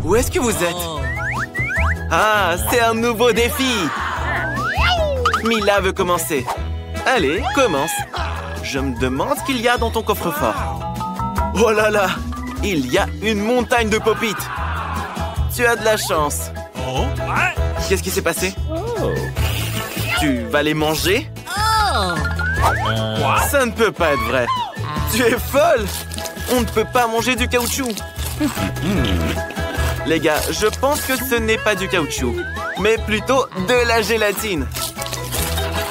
Où est-ce que vous êtes? Ah, c'est un nouveau défi! Mila veut commencer. Allez, commence. Je me demande ce qu'il y a dans ton coffre-fort. Oh là là! Il y a une montagne de pop-it! Tu as de la chance. Qu'est-ce qui s'est passé? Tu vas les manger? Ça ne peut pas être vrai. Tu es folle! On ne peut pas manger du caoutchouc. Les gars, je pense que ce n'est pas du caoutchouc, mais plutôt de la gélatine.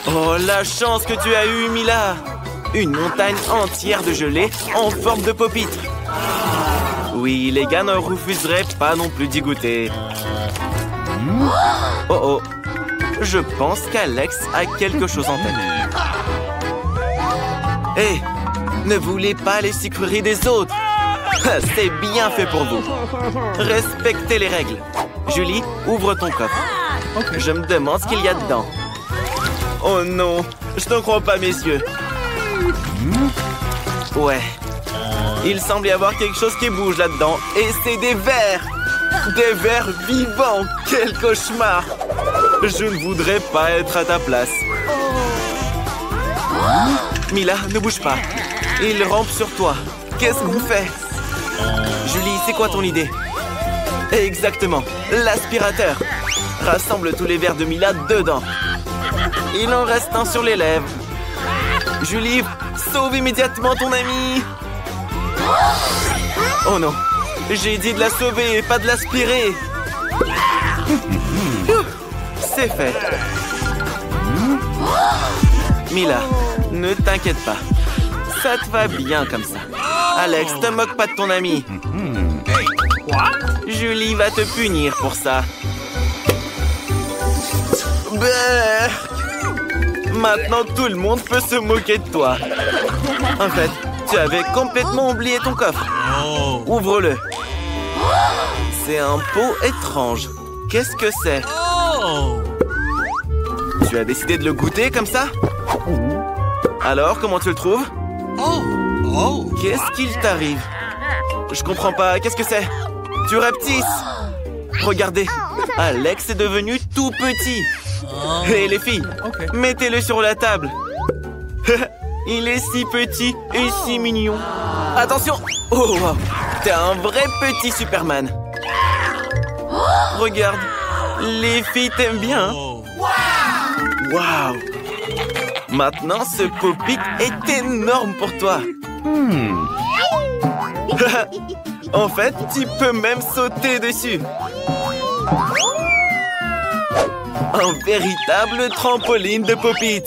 Oh, la chance que tu as eue, Mila! Une montagne entière de gelée en forme de pop-it. Oui, les gars ne refuseraient pas non plus d'y goûter. Oh oh, je pense qu'Alex a quelque chose en tête. Hé, ne voulez pas les sucreries des autres. C'est bien fait pour vous. Respectez les règles. Julie, ouvre ton coffre. Je me demande ce qu'il y a dedans. Oh non, je ne crois pas mes yeux. Ouais. Il semble y avoir quelque chose qui bouge là-dedans. Et c'est des vers. Des vers vivants. Quel cauchemar. Je ne voudrais pas être à ta place. Mila, ne bouge pas. Il rampe sur toi. Qu'est-ce qu'on fait? Julie, c'est quoi ton idée? Exactement, l'aspirateur. Rassemble tous les verres de Mila dedans. Il en reste un sur les lèvres. Julie, sauve immédiatement ton ami. Oh non, j'ai dit de la sauver, pas de l'aspirer. C'est fait. Mila, ne t'inquiète pas. Ça te va bien comme ça. Alex, te moque pas de ton ami. Julie va te punir pour ça. Brrr. Maintenant, tout le monde peut se moquer de toi. En fait, tu avais complètement oublié ton coffre. Ouvre-le. C'est un pot étrange. Qu'est-ce que c'est? Tu as décidé de le goûter comme ça? Alors, comment tu le trouves? Qu'est-ce qu'il t'arrive? Je comprends pas. Qu'est-ce que c'est? Tu rapetisses. Regardez, Alex est devenu tout petit. Hé, les filles, mettez-le sur la table. Il est si petit et si mignon. Attention! Oh, wow. T'es un vrai petit Superman. Regarde, les filles t'aiment bien. Waouh! Maintenant, ce pop-it est énorme pour toi. En fait, tu peux même sauter dessus. Un véritable trampoline de pop-it.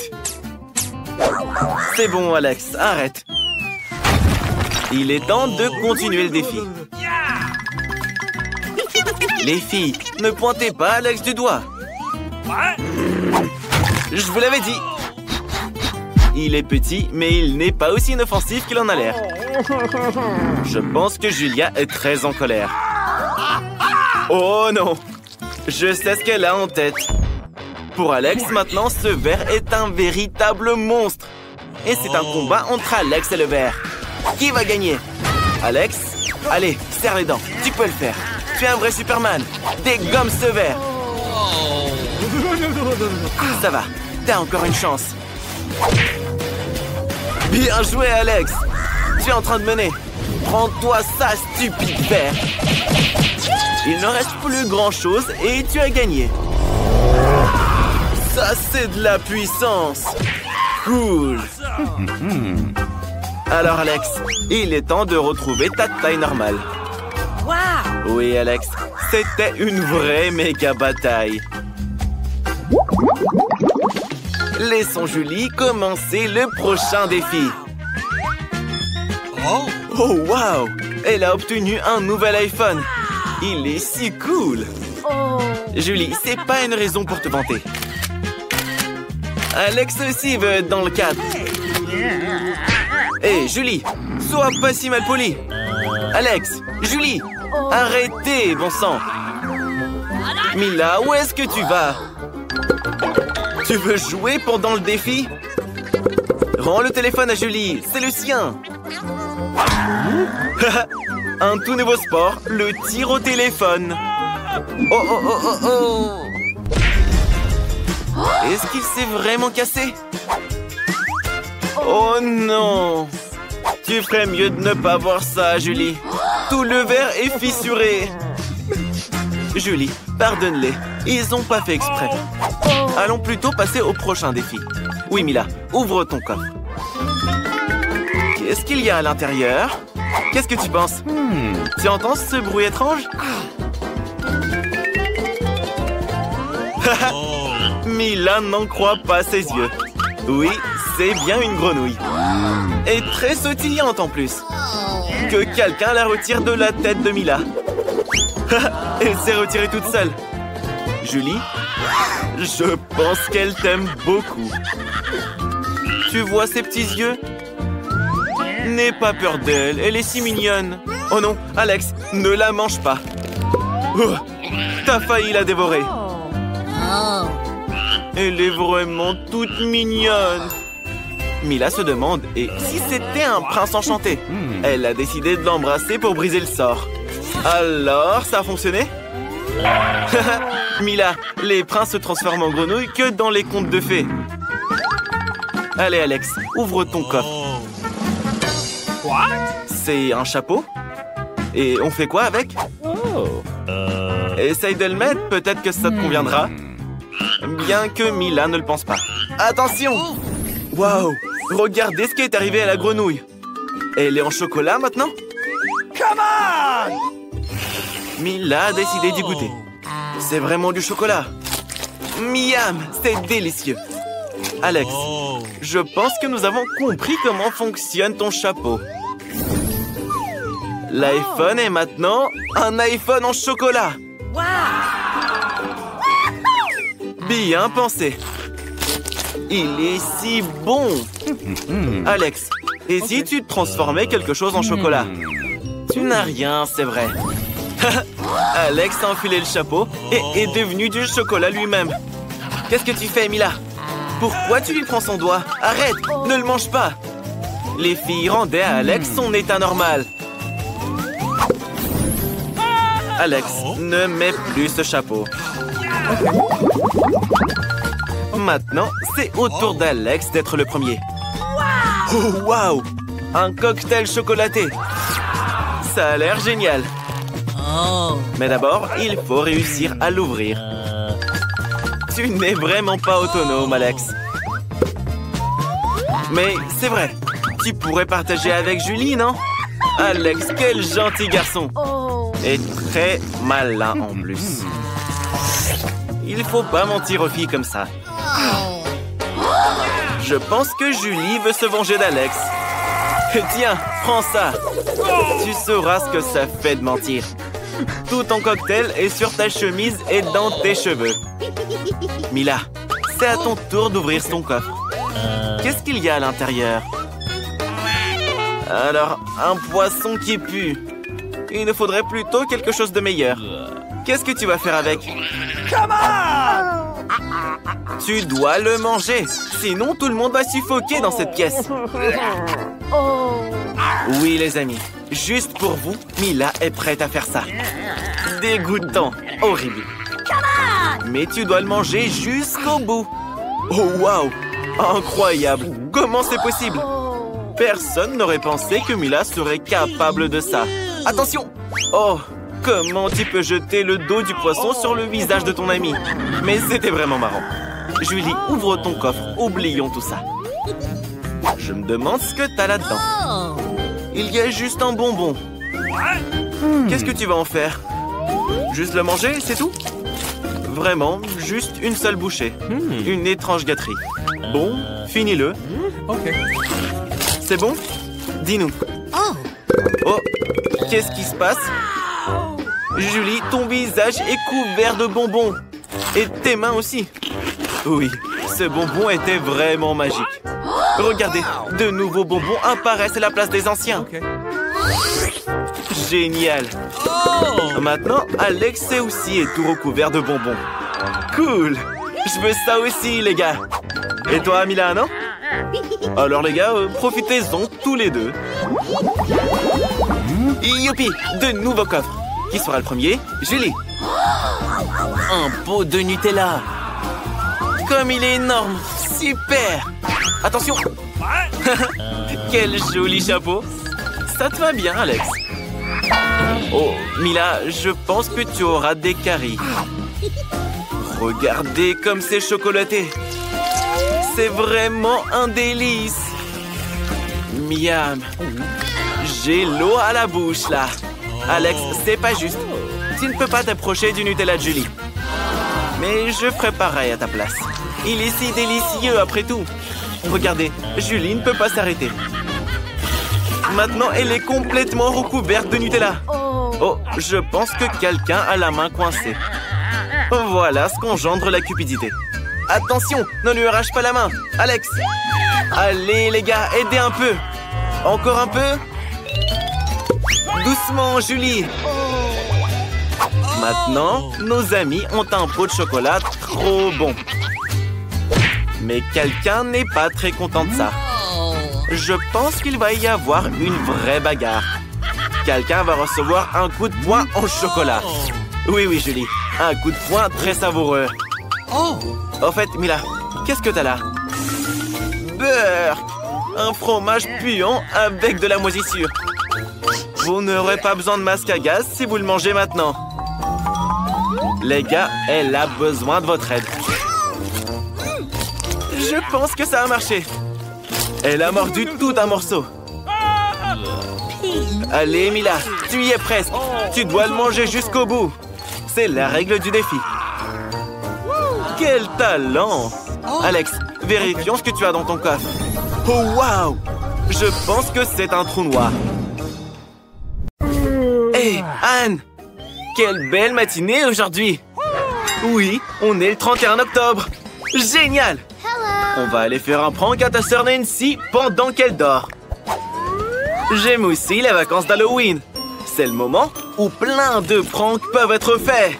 C'est bon, Alex, arrête. Il est temps de continuer le défi. Les filles, ne pointez pas Alex du doigt. Je vous l'avais dit. Il est petit, mais il n'est pas aussi inoffensif qu'il en a l'air. Je pense que Julia est très en colère. Oh non! Je sais ce qu'elle a en tête. Pour Alex, maintenant, ce ver est un véritable monstre. Et c'est un combat entre Alex et le ver. Qui va gagner? Alex? Allez, serre les dents. Tu peux le faire. Tu es un vrai Superman. Dégomme ce ver. Ça va. T'as encore une chance. Bien joué, Alex. Tu es en train de mener. Prends-toi ça, stupide ver. Il ne reste plus grand-chose et tu as gagné. Ça, c'est de la puissance. Cool. Alors, Alex, il est temps de retrouver ta taille normale. Oui, Alex, c'était une vraie méga bataille. Laissons Julie commencer le prochain défi. Oh, wow! Elle a obtenu un nouvel iPhone. Il est si cool. Julie, c'est pas une raison pour te vanter. Alex aussi veut être dans le cadre. Hé, Julie, sois pas si mal poli. Alex, Julie, arrêtez, bon sang. Mila, où est-ce que tu vas? Tu veux jouer pendant le défi? Rends le téléphone à Julie, c'est le sien. Un tout nouveau sport, le tir au téléphone. Oh, oh, oh, oh, oh. Est-ce qu'il s'est vraiment cassé? Oh non! Tu ferais mieux de ne pas voir ça, Julie. Tout le verre est fissuré. Julie, pardonne-les. Ils n'ont pas fait exprès. Allons plutôt passer au prochain défi. Oui, Mila, ouvre ton coffre. Qu'est-ce qu'il y a à l'intérieur? Qu'est-ce que tu penses? Tu entends ce bruit étrange? Mila n'en croit pas ses yeux. Oui, c'est bien une grenouille. Et très sautillante en plus. Que quelqu'un la retire de la tête de Mila. Elle s'est retirée toute seule. Julie, je pense qu'elle t'aime beaucoup. Tu vois ses petits yeux? N'aie pas peur d'elle, elle est si mignonne. Oh non, Alex, ne la mange pas. Oh, t'as failli la dévorer. Elle est vraiment toute mignonne. Mila se demande, et si c'était un prince enchanté? Elle a décidé de l'embrasser pour briser le sort. Alors, ça a fonctionné? Mila, les princes se transforment en grenouilles que dans les contes de fées. Allez, Alex, ouvre ton coffre. C'est un chapeau? Et on fait quoi avec? Essaye de le mettre, peut-être que ça te conviendra. Bien que Mila ne le pense pas. Attention! Waouh! Regardez ce qui est arrivé à la grenouille. Elle est en chocolat maintenant? Come on! Mila a décidé d'y goûter. C'est vraiment du chocolat. Miam! C'est délicieux. Alex, je pense que nous avons compris comment fonctionne ton chapeau. L'iPhone est maintenant un iPhone en chocolat. Bien pensé. Il est si bon. Alex, et si tu transformais quelque chose en chocolat? Tu n'as rien, c'est vrai. Alex a enfilé le chapeau et est devenu du chocolat lui-même. Qu'est-ce que tu fais, Mila? Pourquoi tu lui prends son doigt? Arrête, ne le mange pas. Les filles rendaient à Alex son état normal. Alex, ne mets plus ce chapeau. Maintenant, c'est au tour d'Alex d'être le premier. Oh, waouh! Un cocktail chocolaté. Ça a l'air génial. Mais d'abord, il faut réussir à l'ouvrir. Tu n'es vraiment pas autonome, Alex. Mais c'est vrai, tu pourrais partager avec Julie, non? Alex, quel gentil garçon. Et très malin en plus. Il faut pas mentir aux filles comme ça. Je pense que Julie veut se venger d'Alex. Tiens, prends ça. Tu sauras ce que ça fait de mentir. Tout ton cocktail est sur ta chemise et dans tes cheveux. Mila, c'est à ton tour d'ouvrir ton coffre. Qu'est-ce qu'il y a à l'intérieur? Alors, un poisson qui pue. Il nous faudrait plutôt quelque chose de meilleur. Qu'est-ce que tu vas faire avec? Come on! Tu dois le manger. Sinon, tout le monde va suffoquer dans cette pièce. Oui, les amis. Juste pour vous, Mila est prête à faire ça. Dégoûtant. Horrible. Mais tu dois le manger jusqu'au bout. Oh, waouh! Incroyable. Comment c'est possible? Personne n'aurait pensé que Mila serait capable de ça. Attention! Oh, comment tu peux jeter le dos du poisson sur le visage de ton ami? Mais c'était vraiment marrant. Julie, ouvre ton coffre. Oublions tout ça. Je me demande ce que t'as là-dedans. Il y a juste un bonbon. Qu'est-ce que tu vas en faire? Juste le manger, c'est tout? Vraiment, juste une seule bouchée. Une étrange gâterie. Bon, finis-le. C'est bon? Dis-nous. Oh, qu'est-ce qui se passe? Julie, ton visage est couvert de bonbons. Et tes mains aussi. Oui, ce bonbon était vraiment magique. Regardez, de nouveaux bonbons apparaissent à la place des anciens. Génial. Maintenant, Alex aussi est tout recouvert de bonbons. Cool. Je veux ça aussi, les gars. Et toi, Mila, non? Alors, les gars, profitez-en tous les deux. Youpi! De nouveaux coffres. Qui sera le premier? Julie. Un pot de Nutella. Comme il est énorme. Super! Attention! Quel joli chapeau! Ça te va bien, Alex. Oh, Mila, je pense que tu auras des caries. Regardez comme c'est chocolaté. C'est vraiment un délice. Miam. J'ai l'eau à la bouche, là. Alex, c'est pas juste. Tu ne peux pas t'approcher du Nutella de Julie. Mais je ferai pareil à ta place. Il est si délicieux après tout. Regardez, Julie ne peut pas s'arrêter. Maintenant, elle est complètement recouverte de Nutella. Oh, je pense que quelqu'un a la main coincée. Voilà ce qu'engendre la cupidité. Attention, ne lui arrache pas la main. Alex. Allez, les gars, aidez un peu. Encore un peu. Doucement, Julie. Maintenant, nos amis ont un pot de chocolat trop bon. Mais quelqu'un n'est pas très content de ça. Je pense qu'il va y avoir une vraie bagarre. Quelqu'un va recevoir un coup de poing en chocolat. Oui, oui, Julie. Un coup de poing très savoureux. Au fait, Mila, qu'est-ce que t'as là? Beurre! Un fromage puant avec de la moisissure. Vous n'aurez pas besoin de masque à gaz si vous le mangez maintenant. Les gars, elle a besoin de votre aide. Je pense que ça a marché. Elle a mordu tout un morceau. Allez, Mila, tu y es presque. Tu dois le manger jusqu'au bout. C'est la règle du défi. Quel talent! Alex, vérifions ce que tu as dans ton coffre. Oh, waouh! Je pense que c'est un trou noir. Hé, Anne! Quelle belle matinée aujourd'hui! Oui, on est le 31 octobre. Génial! On va aller faire un prank à ta sœur Nancy pendant qu'elle dort. J'aime aussi les vacances d'Halloween. C'est le moment où plein de pranks peuvent être faits.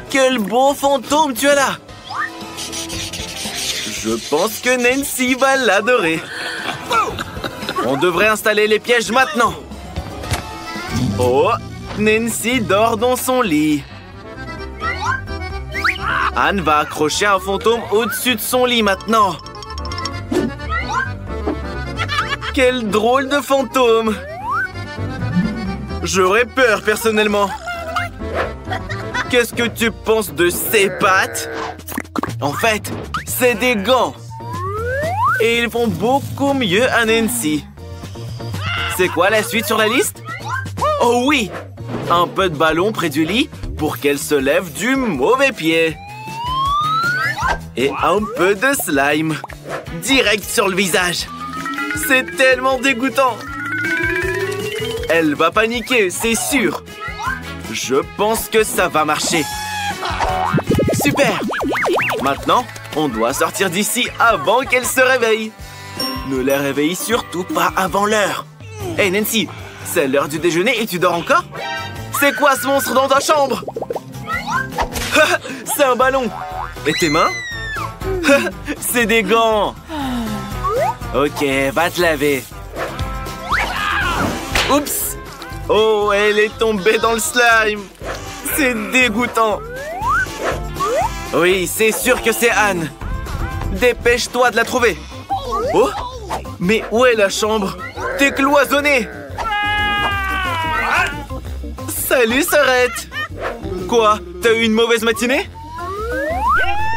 Quel beau fantôme tu as là! Je pense que Nancy va l'adorer. On devrait installer les pièges maintenant. Oh, Nancy dort dans son lit. Anne va accrocher un fantôme au-dessus de son lit maintenant. Quel drôle de fantôme! J'aurais peur personnellement. Qu'est-ce que tu penses de ces pattes? En fait, c'est des gants. Et ils vont beaucoup mieux à Nancy. C'est quoi la suite sur la liste? Oh oui! Un peu de ballon près du lit pour qu'elle se lève du mauvais pied. Et un peu de slime. Direct sur le visage. C'est tellement dégoûtant. Elle va paniquer, c'est sûr. Je pense que ça va marcher. Super! Maintenant, on doit sortir d'ici avant qu'elle se réveille. Ne la réveille surtout pas avant l'heure. Hey Nancy, c'est l'heure du déjeuner et tu dors encore? C'est quoi ce monstre dans ta chambre? C'est un ballon. Et tes mains? C'est des gants. Ok, va te laver. Oups! Oh, elle est tombée dans le slime. C'est dégoûtant. Oui, c'est sûr que c'est Anne. Dépêche-toi de la trouver. Oh! Mais où est la chambre? T'es cloisonnée. Salut, sœurette. Quoi? T'as eu une mauvaise matinée?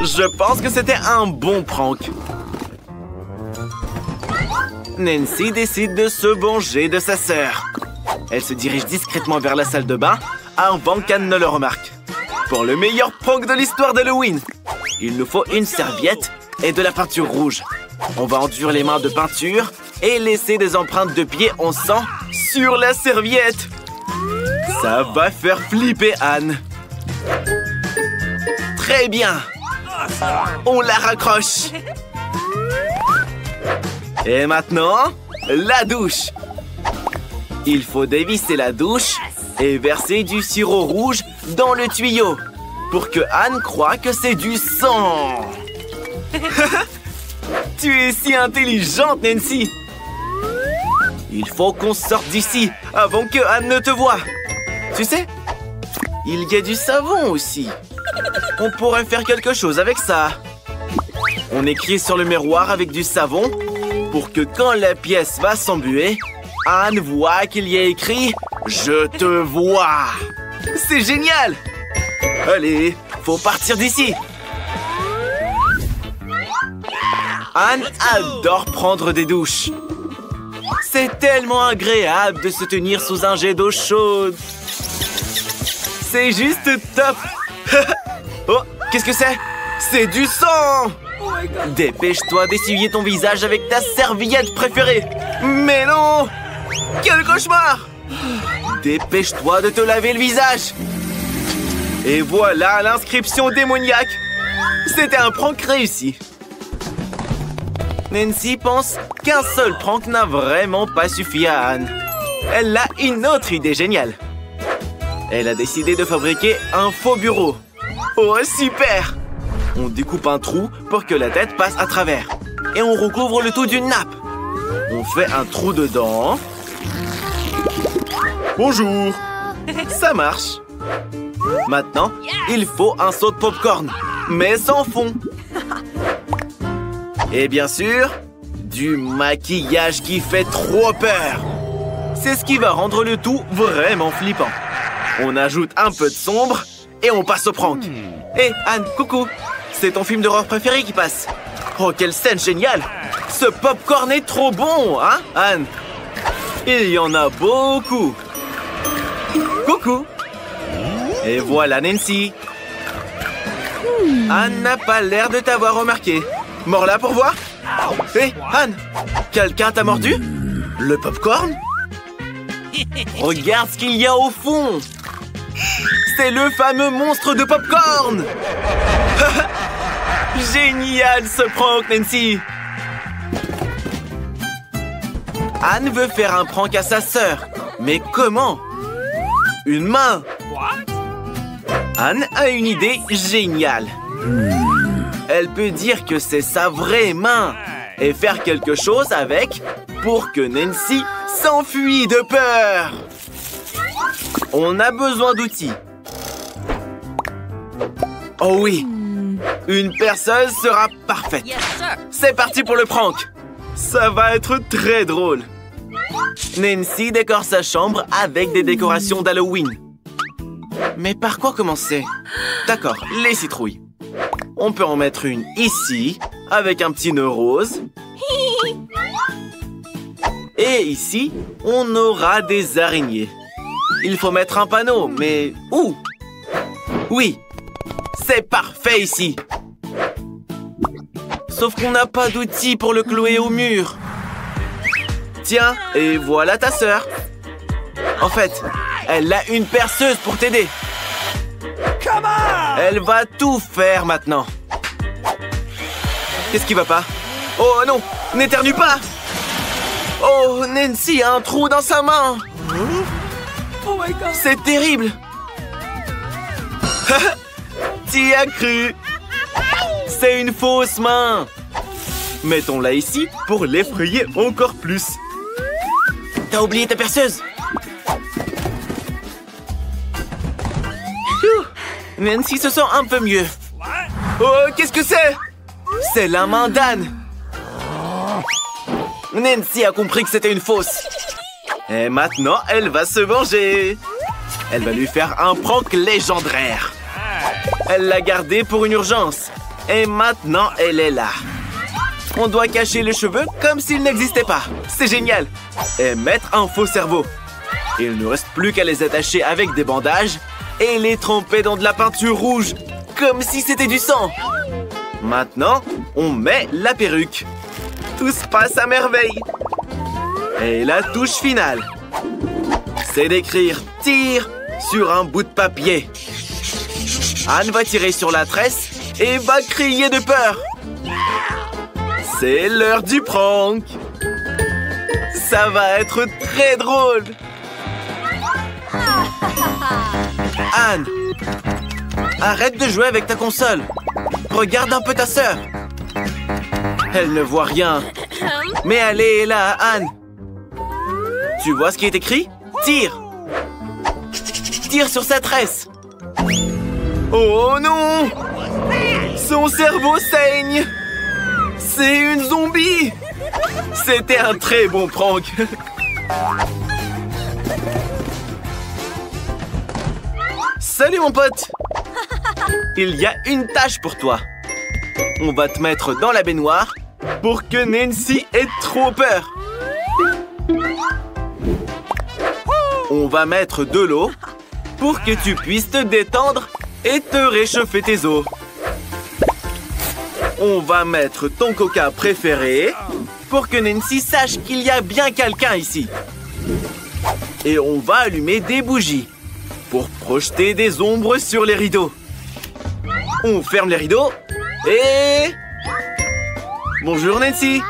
Je pense que c'était un bon prank. Nancy décide de se venger de sa sœur. Elle se dirige discrètement vers la salle de bain avant qu'Anne ne le remarque. Pour le meilleur prank de l'histoire d'Halloween, il nous faut une serviette et de la peinture rouge. On va enduire les mains de peinture et laisser des empreintes de pieds en sang sur la serviette. Ça va faire flipper Anne. Très bien. On la raccroche. Et maintenant, la douche. Il faut dévisser la douche et verser du sirop rouge dans le tuyau pour que Anne croie que c'est du sang. Tu es si intelligente, Nancy. Il faut qu'on sorte d'ici avant que Anne ne te voie. Tu sais, il y a du savon aussi. On pourrait faire quelque chose avec ça. On écrit sur le miroir avec du savon pour que quand la pièce va s'embuer, Anne voit qu'il y a écrit « Je te vois ». C'est génial! Allez, faut partir d'ici. Anne adore prendre des douches. C'est tellement agréable de se tenir sous un jet d'eau chaude. C'est juste top. Oh, qu'est-ce que c'est? C'est du sang! Dépêche-toi d'essuyer ton visage avec ta serviette préférée. Mais non! Quel cauchemar! Dépêche-toi de te laver le visage. Et voilà l'inscription démoniaque. C'était un prank réussi. Nancy pense qu'un seul prank n'a vraiment pas suffi à Anne. Elle a une autre idée géniale. Elle a décidé de fabriquer un faux bureau. Oh, super! On découpe un trou pour que la tête passe à travers. Et on recouvre le tout d'une nappe. On fait un trou dedans. Bonjour! Ça marche. Maintenant, il faut un seau de popcorn, mais sans fond. Et bien sûr, du maquillage qui fait trop peur. C'est ce qui va rendre le tout vraiment flippant. On ajoute un peu de sombre et on passe au prank. Hé, Anne, coucou! C'est ton film d'horreur préféré qui passe. Oh, quelle scène géniale! Ce popcorn est trop bon, hein, Anne? Il y en a beaucoup. Coucou! Et voilà Nancy. Anne n'a pas l'air de t'avoir remarqué. Mors là pour voir? Hé, Anne! Quelqu'un t'a mordu? Le popcorn? Regarde ce qu'il y a au fond! C'est le fameux monstre de popcorn! Génial ce prank, Nancy! Anne veut faire un prank à sa sœur. Mais comment? Une main! Anne a une idée géniale. Elle peut dire que c'est sa vraie main et faire quelque chose avec pour que Nancy s'enfuit de peur. On a besoin d'outils. Oh oui, une perceuse sera parfaite. C'est parti pour le prank. Ça va être très drôle. Nancy décore sa chambre avec des décorations d'Halloween. Mais par quoi commencer? D'accord, les citrouilles. On peut en mettre une ici, avec un petit nœud rose. Et ici, on aura des araignées. Il faut mettre un panneau, mais où? Oui, c'est parfait ici. Sauf qu'on n'a pas d'outils pour le clouer au mur. Tiens, et voilà ta sœur. En fait, elle a une perceuse pour t'aider. Elle va tout faire maintenant. Qu'est-ce qui va pas? Oh non, n'éternue pas! Oh, Nancy a un trou dans sa main. C'est terrible. T'y as cru. C'est une fausse main. Mettons-la ici pour l'effrayer encore plus. T'as oublié ta perceuse. Nancy se sent un peu mieux. Oh, qu'est-ce que c'est? C'est la main d'Anne. Nancy a compris que c'était une fausse. Et maintenant, elle va se venger. Elle va lui faire un prank légendaire. Elle l'a gardé pour une urgence. Et maintenant, elle est là. On doit cacher les cheveux comme s'ils n'existaient pas. C'est génial. Et mettre un faux cerveau. Il ne reste plus qu'à les attacher avec des bandages et les tremper dans de la peinture rouge, comme si c'était du sang. Maintenant, on met la perruque. Tout se passe à merveille. Et la touche finale, c'est d'écrire « Tire » sur un bout de papier. Anne va tirer sur la tresse et va crier de peur. C'est l'heure du prank. Ça va être très drôle. Anne, arrête de jouer avec ta console. Regarde un peu ta sœur. Elle ne voit rien. Mais elle est là, Anne. Tu vois ce qui est écrit? Tire! Tire sur sa tresse! Oh non! Son cerveau saigne! C'est une zombie! C'était un très bon prank! Salut mon pote! Il y a une tâche pour toi. On va te mettre dans la baignoire pour que Nancy ait trop peur. On va mettre de l'eau pour que tu puisses te détendre et te réchauffer tes os. On va mettre ton coca préféré pour que Nancy sache qu'il y a bien quelqu'un ici. Et on va allumer des bougies pour projeter des ombres sur les rideaux. On ferme les rideaux et... Bonjour Nancy.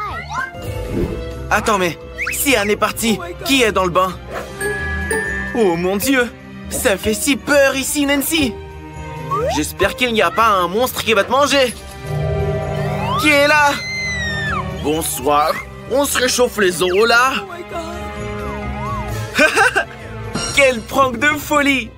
Attends, mais si Anne est partie, qui est dans le bain? Oh mon Dieu, ça fait si peur ici, Nancy. J'espère qu'il n'y a pas un monstre qui va te manger. Qui est là? Bonsoir, on se réchauffe les os là. Quel prank de folie!